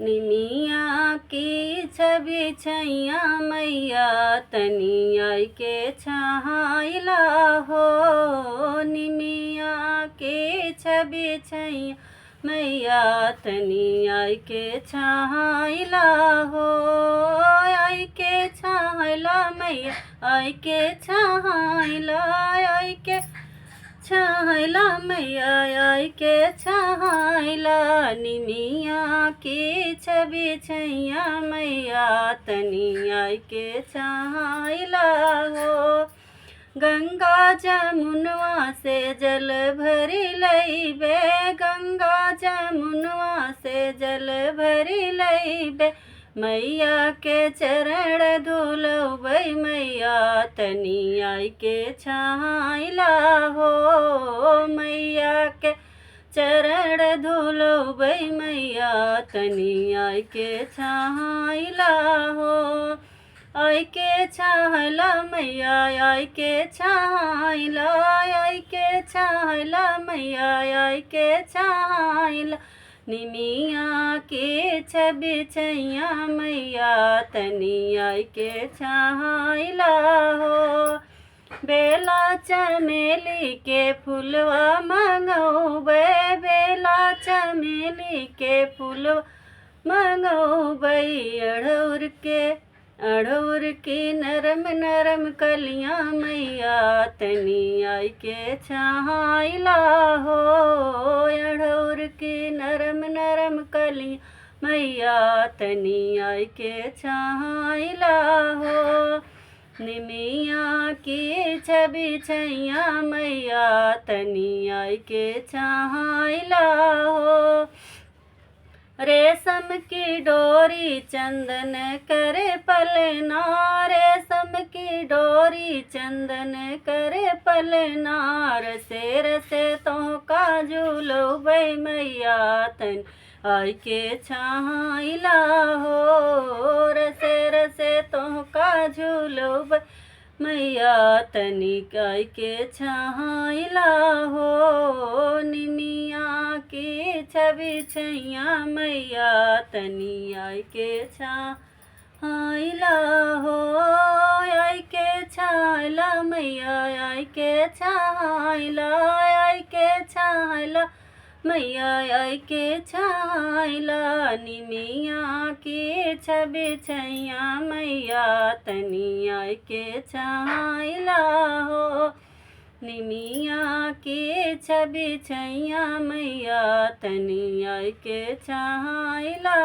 निमिया की छवि छैया मैया तनी आई के छाइला हो। निमिया के छवि छैया मैया तनी आई के छाइला हो। आई के छाइला मैया आई के छाइला आई के छाइला मैया आई के छाइला। निमिया की छवि छैया मैया तनी आई के छाइला हो। गंगा जमुनवा से जल भरी लईबे गंगा जमुनवा से जल भरी लईबे मैया के चरण धुलबै मैया तनी आई के छाइला हो। मैया के चरण धुलबै मैया तनी आई के छाइला हो। आई के छाइला मैया आई के छाइला आई के छाइला मैया आई के छाइला। निमिया के छवि छैया मैया तनी आई के छाइला हो। बेला चमेली के फूलवा मंगौबै बेला चमेली के फूलवा मंगौबै अड़हुर की नरम नरम कलियां मैया तनी आई के छाइला हो। अड़हुर की नरम नरम कलियां मैया तनी आई के छाइला हो। निमिया की छवि छैया मैया तनी आई के छाइला हो। रेशम की डोरी चंदन करे पलना रेशम की डोरी चंदन करे पलना। रसे रसे तो का झूलबै मैया तन आई के छाइला हो। रसे रसे तो का झूलबै मैया तनी आई के छाइला हो। निमिया की छवि छैया मैया तनी आई के छाइला हो। आई के छाइला मैया आई के छाइला आई के छाइला मैया आई के छाइला। निमिया की छवि छैया मैया तनी आई के छाइला हो। निमिया की छवि छैया मैया तनी आई के छाइला